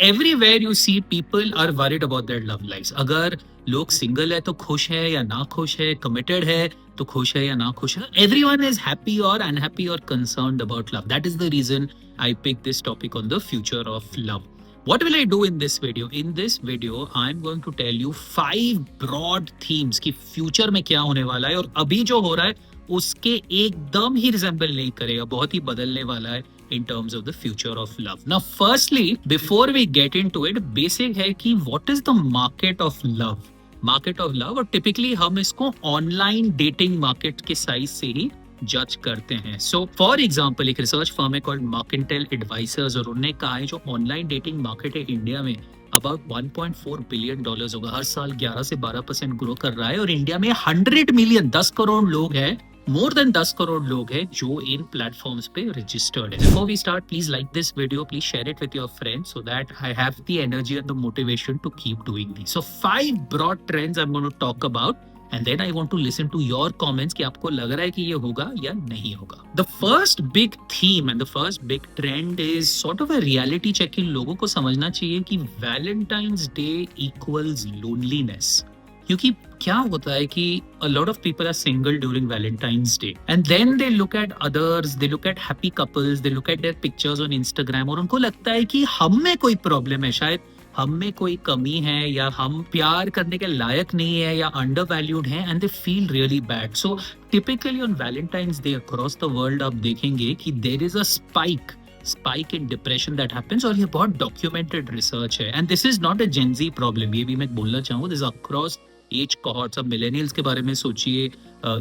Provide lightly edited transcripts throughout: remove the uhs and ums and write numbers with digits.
everywhere you see people are worried about their love lives. अगर लोग single है तो खुश है या ना खुश है, कमिटेड है तो खुश है या ना खुश है, everyone is happy or unhappy or concerned about love. That is the reason I picked this topic on the future of love. What will I do in this video? In this video, I'm going to tell you 5 broad themes कि future में क्या होने वाला है और अभी जो हो रहा है उसके एकदम ही रिजेंबल नहीं करेगा, बहुत ही बदलने वाला है in terms of the future of love. Now, firstly, before we get into it, basic है कि what is the market of love? Market of love, और typically हम इसको online dating market के size से ही जज करते हैं. So, for example, एक रिसर्च फर्म है called Markentel Advisors और उन्होंने कहा है जो ऑनलाइन डेटिंग मार्केट है इंडिया में अबाउट $1.4 बिलियन होगा, हर साल 11 से 12% ग्रो कर रहा है और इंडिया में 100 मिलियन 10 करोड़ लोग हैं, मोर देन 10 करोड़ लोग हैं जो इन प्लेटफॉर्म्स पे रजिस्टर्ड है. Before we start, please like this video, please share it with your friends so that I have the energy and the motivation to keep doing this. So 5 broad trends I'm going to talk about and then I want to listen to your comments कि आपको लग रहा है कि ये होगा या नहीं होगा. The first big theme and the first big trend is sort of a reality check. इन लोगों को समझना चाहिए कि Valentine's Day equals loneliness. क्योंकि क्या होता है कि a lot of people are single during Valentine's Day and then they look at others, they look at happy couples, they look at their pictures on Instagram और उनको लगता है कि हम में कोई प्रॉब्लम है, शायद हम में कोई कमी है या हम प्यार करने के लायक नहीं है या अंडरवैल्यूड हैं and they feel really bad. So typically on Valentine's Day across the world आप देखेंगे कि there is a spike in depression that happens और ये बहुत documented research है and this is not a Gen Z problem. ये भी मैं बोलना चाहूँ, this is across age cohorts. अब millennials के बारे में सोचिए,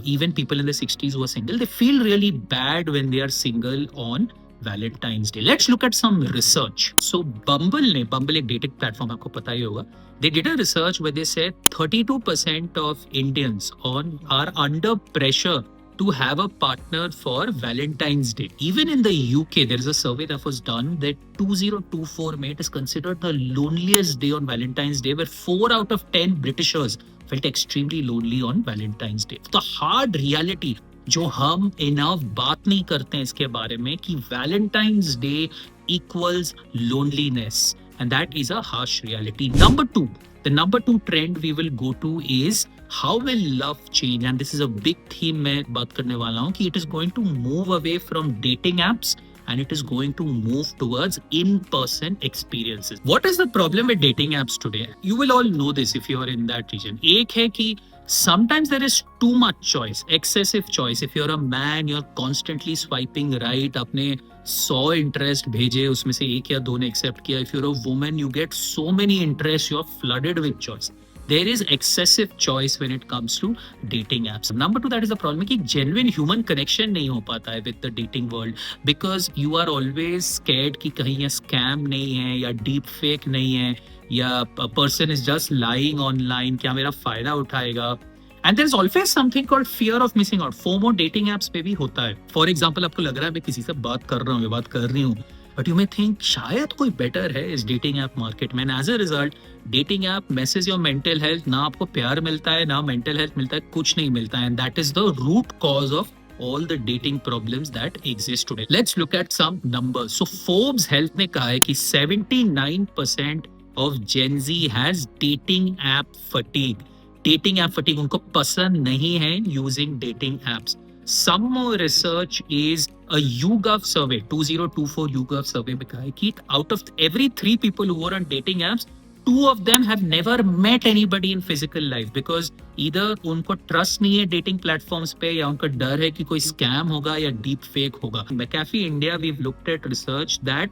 even people in the 60s who are single, they feel really bad when they are single on Valentine's Day. Let's look at some research. So Bumble एक dating platform आपको पता ही होगा, they did a research where they said 32% of Indians are under pressure to have a partner for Valentine's Day. Even in the UK, there is a survey that was done that 2024 mate is considered the loneliest day on Valentine's Day, where 4 out of 10 Britishers felt extremely lonely on Valentine's Day. The hard reality जो हम enough बात नहीं करते हैं इसके बारे में कि Valentine's Day equals loneliness, and that is a harsh reality. The number two trend we will go to is how will love change, and this is a big theme मैं बात करने वाला हूँ कि it is going to move away from dating apps and it is going to move towards in-person experiences. What is the problem with dating apps today? You will all know this if you are in that region. एक है कि sometimes there is too much choice, excessive choice. If you're a man, you're constantly swiping right. आपने 100 interest भेजे, उसमें से एक या दो ने accept किया. If you're a woman, you get so many interests, you're flooded with choice. There is excessive choice when it comes to dating apps. Number 2, that is the problem कि genuine human connection नहीं हो पाता है with the dating world because you are always scared कि कहीं ये scam नहीं है या deep fake नहीं है या a person is just lying online, क्या मेरा फायदा उठाएगा. And there is always something called fear of missing out. FOMO dating apps पे भी होता है. For example, आपको लग रहा है मैं किसी से बात कर रहा हूँ, बात कर रही हूँ, but you may think शायद कोई better है इस dating app market में. And as a result, dating app messes your mental health. ना आपको प्यार मिलता है, ना mental health मिलता है, कुछ नहीं मिलता है. And that is the root cause of all the dating problems that exist today. Let's look at some numbers. So Forbes Health ने कहा है कि 79% of Gen Z has dating app fatigue. Dating app fatigue, उनको पसंद नहीं है using dating apps. Some more research is a YouGov survey, 2024 YouGov survey में कहा है कि out of every 3 people who are on dating apps, 2 of them have never met anybody in physical life because either उनको trust नहीं है dating platforms पे या उनका डर है कि कोई scam होगा या deep fake होगा. McAfee India, we've looked at research that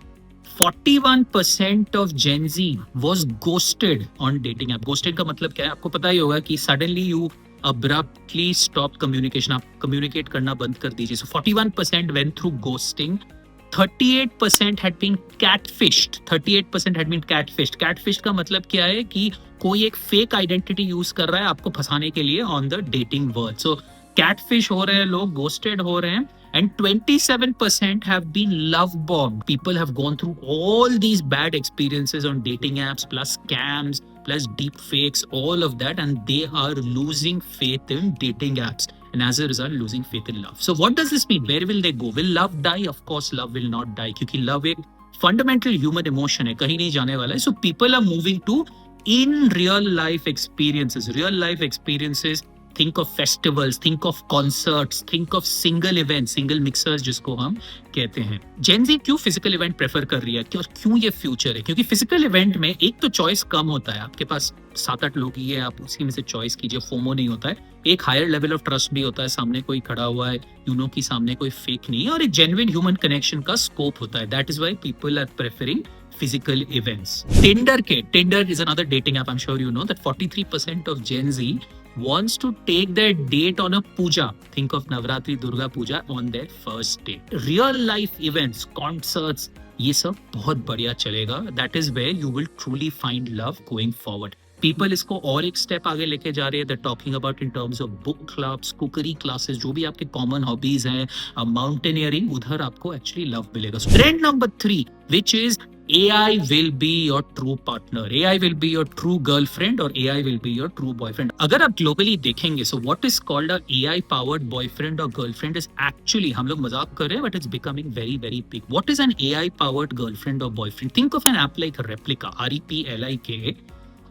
41% of Gen Z was ghosted on dating app. Ghosted का मतलब क्या है? आपको पता ही होगा कि suddenly you abruptly stop communication. आप communicate करना बंद कर दीजिए. So 41% went through ghosting. 38% had been catfished. 38% had been catfished. Catfished का मतलब क्या है कि कोई एक fake identity use कर रहा है आपको फंसाने के लिए on the dating world. So catfish हो रहे हैं लोग, ghosted हो रहे हैं. And 27% have been love bombed. People have gone through all these bad experiences on dating apps, plus scams, plus deep fakes, all of that, and they are losing faith in dating apps. And as a result, losing faith in love. So what does this mean? Where will they go? Will love die? Of course, love will not die. क्योंकि love एक fundamental human emotion है, कहीं नहीं जाने वाला है. So people are moving to in real life experiences. Think of festivals, think of concerts, think of single events, single mixers जिसको हम कहते हैं. Gen Z क्यों फिजिकल इवेंट प्रेफर कर रही है और क्यों ये फ्यूचर है? क्योंकि फिजिकल इवेंट में एक तो चॉइस कम होता है, आपके पास 7-8 लोग ही है, आप उसी में से चॉइस कीजिए, फोमो नहीं होता है, एक हायर लेवल ऑफ ट्रस्ट भी होता है, सामने कोई खड़ा हुआ है, यू नो कि सामने कोई फेक नहीं है, और एक जेन्युइन ह्यूमन कनेक्शन का स्कोप होता है. That is why people are preferring physical events. Tinder is another dating app. I'm sure you know that 43% of Gen Z wants to take their date on a puja. Think of Navratri, Durga Puja on their first date. Real life events, concerts, ये सब बहुत बढ़िया चलेगा. That is where you will truly find love going forward. People इसको और एक step आगे लेके जा रहे हैं. They're talking about in terms of book clubs, cookery classes, जो भी आपके कॉमन हॉबीज हैं, माउंटेनियरिंग, उधर आपको एक्चुअली लव मिलेगा. Trend number 3, which is AI will be your true partner. AI will be your true girlfriend or AI will be your true boyfriend. अगर आप globally देखेंगे, so what is called a AI powered boyfriend or girlfriend is actually, हम लोग मजाक कर रहे हैं, but it's becoming very very big. What is an AI powered girlfriend or boyfriend? Think of an app like Replika, REPLIKA.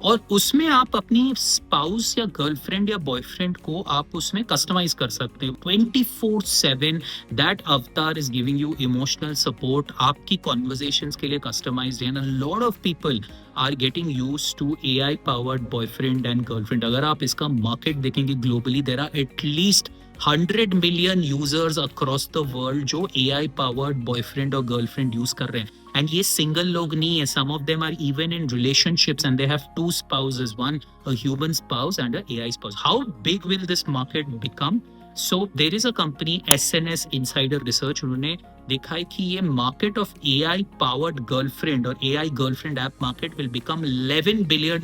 और उसमें आप अपनी स्पाउस या गर्लफ्रेंड या बॉयफ्रेंड को आप उसमें कस्टमाइज कर सकते हो 24/7. That avatar is giving you emotional support. आपकी कॉन्वर्सेशंस के लिए कस्टमाइज्ड है. And lot of people are getting used to AI powered boyfriend and girlfriend. अगर आप इसका मार्केट देखेंगे globally, there are at least 100 million users across the world जो AI powered boyfriend और गर्लफ्रेंड यूज कर रहे हैं. एंड ये सिंगल लोग नहीं है, some of them are even in relationships and they have 2 spouses, one a human spouse and a AI spouse. How big will this market become? So there is a company SNS Insider Research, उन्होंने देखा है कि ये market of AI powered girlfriend और AI girlfriend app market will become $11 billion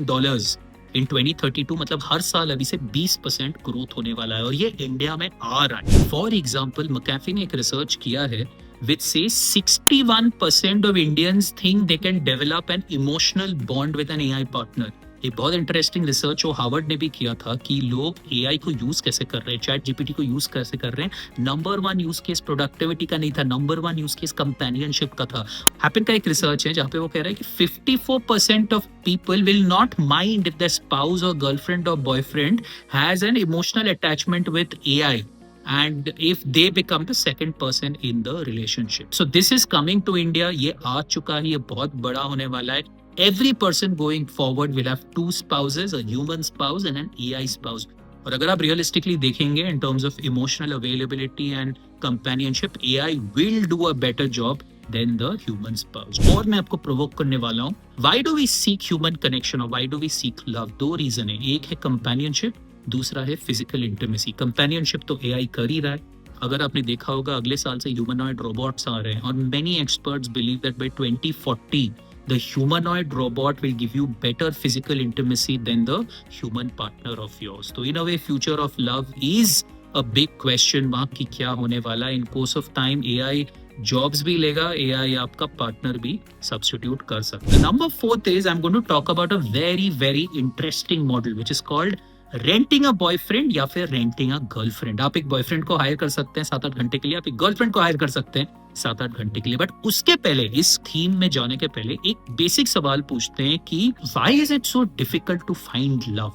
in 2032. मतलब हर साल अभी से 20% ग्रोथ होने वाला है और ये इंडिया में आ रहा है. फॉर एग्जाम्पल, McAfee ने एक रिसर्च किया है which says 61% of Indians think they can develop an emotional bond with an AI partner. एक बहुत इंटरेस्टिंग रिसर्च वो हार्वर्ड ने भी किया था कि लोग एआई को यूज कैसे कर रहे हैं, चैट जीपीटी को यूज कैसे कर रहे हैं. नंबर 1 यूज केस प्रोडक्टिविटी का नहीं था, नंबर 1 यूज केस कंपेनियनशिप का था. हैपन का एक रिसर्च है जहाँ पे वो कह रहा है कि 54% of people will not mind if the spouse और गर्लफ्रेंड और boyfriend has an emotional attachment with AI and if they become the second person in the relationship. So this is coming to India. ये आ चुका है, ये बहुत बड़ा होने वाला है. Every person going forward will have 2 spouses, a human spouse and an AI spouse. और अगर आप realistically देखेंगे in terms of emotional availability and companionship, AI will do a better job than the human spouse. और मैं आपको provoke करने वाला हूँ. Why do we seek human connection or why do we seek love? 2 reason है. एक है companionship, दूसरा है फिजिकल इंटीमेसी. कंपेनियनशिप तो एआई कर ही रहा है. अगर आपने देखा होगा अगले साल से ह्यूमनॉइड रोबोट्स आ रहे हैं और many experts believe that by 2040 the humanoid robot will give you better physical intimacy than the human partner of yours. तो in a way future of love is a big question mark कि क्या होने वाला है. In course of time AI jobs भी लेगा, AI आपका partner भी सब्स्टिट्यूट कर सकता है. Number 4 is I am going to talk about a very very interesting model which is called renting a boyfriend या फिर रेंटिंग अ गर्लफ्रेंड. आप एक बॉयफ्रेंड को हायर कर सकते हैं 7-8 घंटे के लिए, आप एक गर्लफ्रेंड को हायर कर सकते हैं 7-8 घंटे के लिए. बट उसके पहले, इस थीम में जाने के पहले एक बेसिक सवाल पूछते हैं कि why is it so difficult to find love?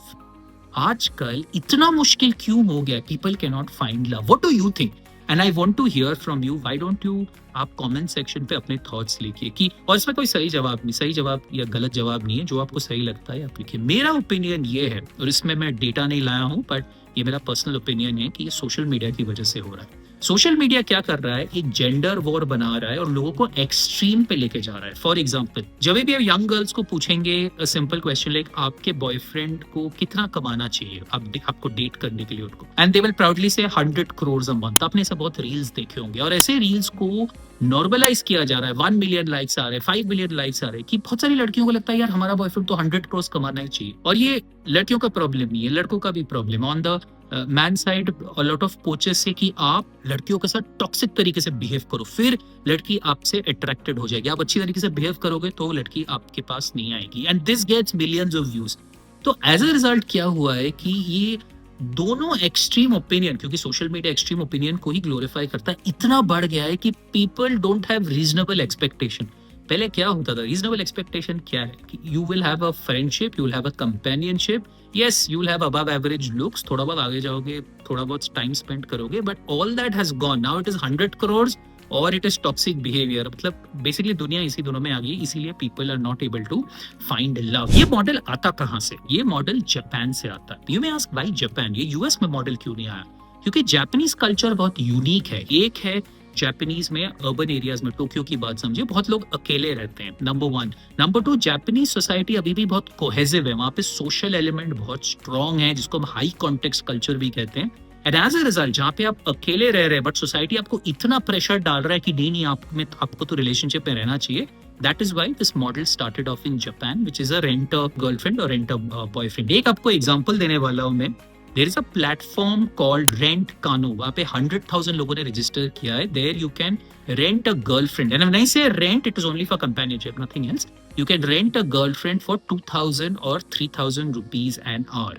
आजकल इतना मुश्किल क्यों हो गया? People can not find love. What do you think? And I want to hear from you. Why don't you आप कमेंट सेक्शन पे अपने थॉट्स लिखिए कि, और इसमें कोई सही जवाब नहीं, सही जवाब या गलत जवाब नहीं है, जो आपको सही लगता है आप लिखिए. मेरा ओपिनियन ये है, और इसमें मैं डेटा नहीं लाया हूँ, बट ये मेरा पर्सनल ओपिनियन है कि ये सोशल मीडिया की वजह से हो रहा है. सोशल मीडिया क्या कर रहा है? एक जेंडर वॉर बना रहा है और लोगों को एक्सट्रीम पे लेके जा रहा है. फॉर एग्जाम्पल, जब भी आप यंग गर्ल्स को पूछेंगे सिंपल क्वेश्चन लाइक आपके बॉयफ्रेंड को कितना कमाना चाहिए आपको डेट करने के लिए उनको, एंड दे विल प्राउडली से 100 crores अ मंथ. आपने ऐसा बहुत रील्स देखे होंगे और ऐसे रील्स को नॉर्मलाइज किया जा रहा है. 1 मिलियन लाइक्स आ रहे हैं, 5 मिलियन लाइक्स आ रहे हैं कि बहुत सारी लड़कियों को लगता है यार हमारा बॉयफ्रेंड तो 100 crores कमाना ही चाहिए. और ये लड़कियों का प्रॉब्लम नहीं है, लड़कों का भी प्रॉब्लम है. On the man side lot of coaches से कि आप लड़कियों के साथ टॉक्सिक तरीके से बिहेव करो, फिर लड़की आपसे अट्रैक्टेड हो जाएगी. आप अच्छी तरीके से बिहेव करोगे तो लड़की आपके पास नहीं आएगी, and this gets millions of views. तो एज अ रिजल्ट क्या हुआ है कि ये दोनों एक्सट्रीम ओपिनियन, क्योंकि सोशल मीडिया एक्सट्रीम ओपिनियन को ही ग्लोरीफाई करता है, इतना बढ़ गया है कि people don't have reasonable expectation. पहले क्या होता था, रीजनेबल एक्सपेक्टेशन क्या है कि you will have a friendship, you will have a companionship, yes you will have above average looks, थोड़ा बहुत आगे जाओगे, थोड़ा बहुत टाइम स्पेंड करोगे, but all that has gone, now it is 100 crore और इट इज टॉक्सिक बिहेवियर। मतलब basically दुनिया इसी दोनों में आ गई, इसीलिए people are not able to find love. ये मॉडल आता कहाँ से? ये मॉडल जापान से आता है। You may ask why Japan, ये यूएस में मॉडल क्यों नहीं आया? क्योंकि जापानीज कल्चर बहुत यूनिक है। एक है जापानीज में अर्बन एरियाज में, टोक्यो की बात समझिए, बहुत लोग अकेले रहते हैं, नंबर 1। नंबर 2, जापानीज सोसाइटी अभी भी बहुत कोहेसिव है, वहां पे सोशल एलिमेंट बहुत स्ट्रॉन्ग है, जिसको हम हाई कॉन्टेक्स्ट कल्चर भी कहते हैं। एंड एज अ रिजल्ट, जहाँ पे आप अकेले रह रहे हैं बट सोसाइटी आपको इतना प्रेशर डाल रहा है कि नहीं आपको तो रिलेशनशिप में रहना चाहिए, that is why this model started off in Japan, which is a rent a girlfriend और रेंट अ बॉयफ्रेंड। एक आपको एग्जाम्पल देने वाला हूँ मैं। There is a platform called Rent Kano. वहाँ पे 100,000 लोगों ने रजिस्टर किया है. There you can rent a girlfriend. And when I say rent, it is only for companionship, nothing else. You can rent a girlfriend for 2,000 or 3,000 rupees an hour.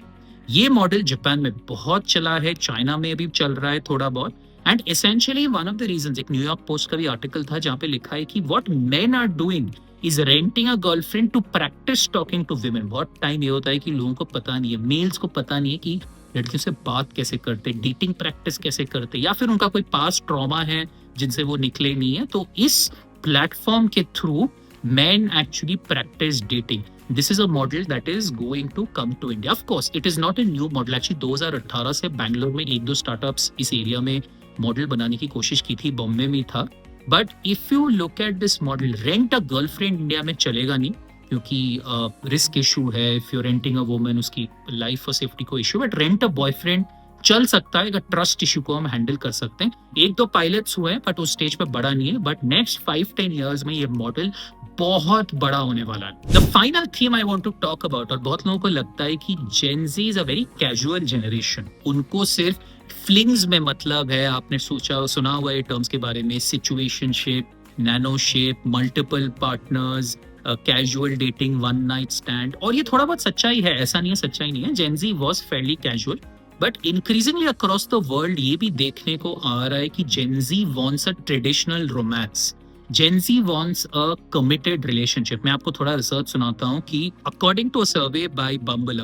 ये model Japan में बहुत चला है, China में भी चल रहा है थोड़ा बहुत. And essentially one of the reasons, एक न्यूयॉर्क पोस्ट का भी आर्टिकल था जहाँ पे लिखा है कि what men are doing is renting a girlfriend to practise talking to women. बहुत टाइम ये होता है कि लोगों को पता नहीं है, मेल्स को पता नहीं है कि लड़कियों से बात कैसे करते, डेटिंग प्रैक्टिस कैसे करते, या फिर उनका कोई पास्ट ट्रॉमा है जिनसे वो निकले नहीं है. तो इस प्लेटफॉर्म के through men actually practice dating. This is a model that is going to come to India. Of course, it is not a new model. Actually, 2018 से बैंगलोर में एक दो स्टार्टअप्स इस एरिया में मॉडल बनाने की कोशिश की थी, बॉम्बे में था. But if you look at this model, rent a girlfriend India में चलेगा नहीं, क्योंकि रिस्क इशू है. If you renting a woman, उसकी लाइफ और सेफ्टी को issue. But rent a boyfriend चल सकता है, अगर ट्रस्ट इशू को हम हैंडल कर सकते हैं. एक दो पायलट्स हुए हैं बट उस स्टेज पे बड़ा नहीं है. बट नेक्स्ट 5-10 ईयर्स में ये मॉडल बहुत बड़ा होने वाला है. The final theme I want to talk about, और बहुत लोगों को लगता है कि Gen Z is a very casual generation, उनको सिर्फ फ्लिंग्स में मतलब है. आपने सुना हुआ है टर्म्स के बारे में, situationship, nanoship, multiple partners, casual dating, one night stand. और ये थोड़ा बहुत सच्चाई है, ऐसा नहीं है सच्चाई नहीं है. Gen Z was fairly casual, but increasingly across the world ये भी देखने को आ रहा है कि Gen Z wants a traditional romance. Gen Z wants a committed relationship. मैं आपको थोड़ा रिसर्च सुनाता हूँ कि according to a survey by Bumble,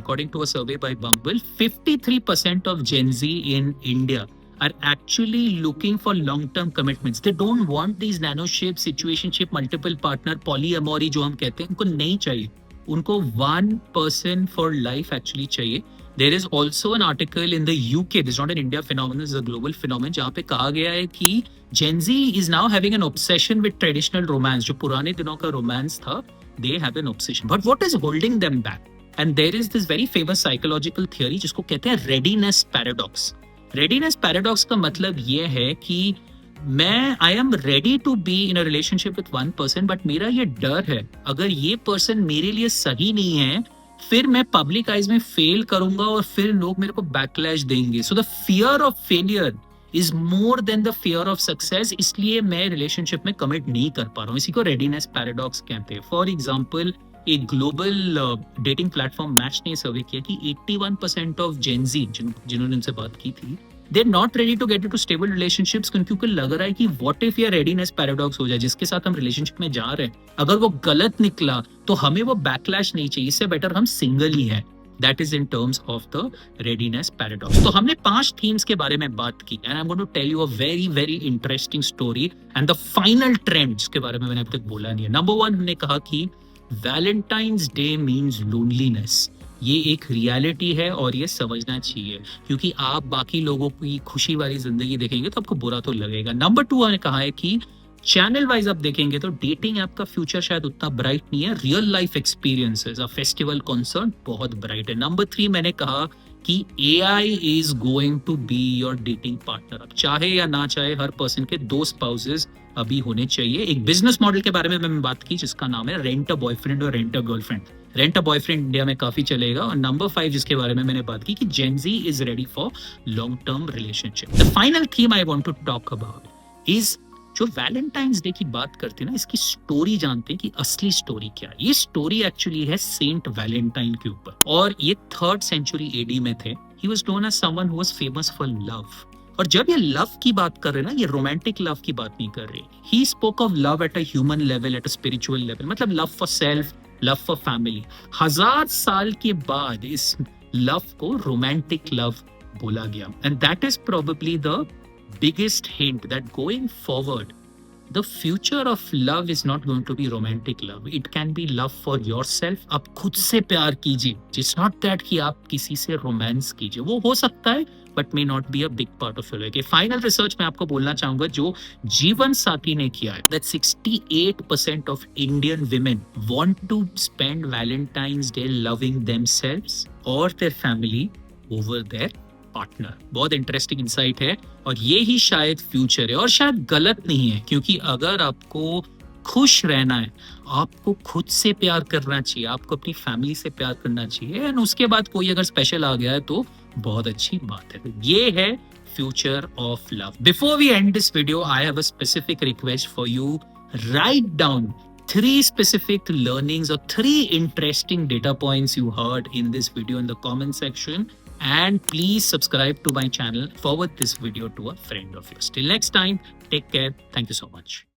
53% of Gen Z in India are actually looking for long-term commitments. They don't want these nanoship, situationship, multiple partner, polyamory जो हम कहते हैं, उनको नहीं चाहिए. उनको one person for life actually चाहिए. There is also an article in the UK, this is not an India phenomenon, this is a global phenomenon, जहाँ पे कहा गया है कि Gen Z is now having an obsession with traditional romance. जो पुराने दिनों का romance था, they have an obsession. But what is holding them back? And there is this very famous psychological theory जिसको कहते हैं readiness paradox. Readiness paradox का मतलब ये है कि मैं I am ready to be in a relationship with one person, but मेरा ये डर है, अगर ये person मेरे लिए सही नहीं है, फिर मैं पब्लिक आइज में फेल करूंगा और फिर लोग मेरे को बैकलैश देंगे. So the fear of failure is more than the fear of success. इसलिए मैं रिलेशनशिप में कमिट नहीं कर पा रहा हूँ. इसी को रेडीनेस पैराडॉक्स कहते हैं. फॉर एग्जाम्पल, एक ग्लोबल डेटिंग प्लेटफॉर्म मैच ने सर्वे किया कि 81% ऑफ जेन ज़ी जिन्होंने उनसे बात की थी, they are not ready to get into stable relationships, क्योंकि लग रहा है कि what if ये readiness paradox हो जाए, जिसके साथ हम रिलेशनशिप में जा रहे हैं अगर वो गलत निकला तो हमें वो बैकलैश नहीं चाहिए, इससे बेटर हम सिंगल ही हैं. That is in terms of the readiness paradox. तो हमने 5 themes के बारे में बात की, and I'm going to tell you a very very interesting story and the final trend जिसके बारे में मैंने अभी तक बोला नहीं है. Number 1, हमने कहा कि Valentine's Day means loneliness. ये एक रियलिटी है और ये समझना चाहिए, क्योंकि आप बाकी लोगों की खुशी वाली जिंदगी देखेंगे तो आपको बुरा तो लगेगा. नंबर 2, हमने कहा है कि चैनल वाइज आप देखेंगे तो डेटिंग ऐप का फ्यूचर शायद उतना ब्राइट नहीं है. Real life experiences, a festival concert बहुत ब्राइट है. नंबर 3, मैंने कहा कि AI is going to be your dating partner. अब चाहे या ना चाहे, हर पर्सन के 2 स्पाउसेस अभी होने चाहिए. एक बिजनेस मॉडल के बारे में मैंने बात की जिसका नाम है रेंट अ बॉयफ्रेंड और rent a girlfriend. Rent a boyfriend India में काफी चलेगा. और नंबर 5 जिसके बारे में मैंने बात की कि Gen Z is ready for long term relationship. The final theme I want to talk about is, जो वैलेंटाइंस डे की बात करते हैं ना, इसकी स्टोरी जानते हैं कि असली स्टोरी क्या है. ये स्टोरी एक्चुअली है सेंट वैलेंटाइन के ऊपर, और ये 3rd century AD में थे. He was known as someone who was famous for love. और जब ये लव की बात कर रहे हैं ना, ये रोमांटिक लव की बात नहीं कर रहे. He spoke of love at a human level, at a spiritual level, मतलब love for self, love for family. 1000 साल के बाद इस लव को रोमांटिक लव बोला गया. And that is probably the biggest hint that going forward, the future of love is not going to be romantic love. It can be love for yourself. आप खुद से प्यार कीजिए. It's not that कि आप किसी से रोमांस कीजिए, वो हो सकता है but may not be a big part of your life. Final research मैं आपको बोलना चाहूंगा जो जीवन साथी ने किया है, that 68% of Indian women want to spend Valentine's Day loving themselves or their family over their partner. बहुत इंटरेस्टिंग इंसाइट है और ये ही शायद फ्यूचर है और शायद गलत नहीं है, क्योंकि अगर आपको खुश रहना है, आपको खुद से प्यार करना चाहिए, आपको अपनी फैमिली से प्यार करना चाहिए, एंड उसके बाद कोई अगर स्पेशल आ गया है तो बहुत अच्छी बात है. ये है future of love. Before we end this video, I have a specific request for you. Write down 3 specific learnings or 3 interesting data points you heard in this video in the comment section. And please subscribe to my channel. Forward this video to a friend of yours. Till next time, take care. Thank you so much.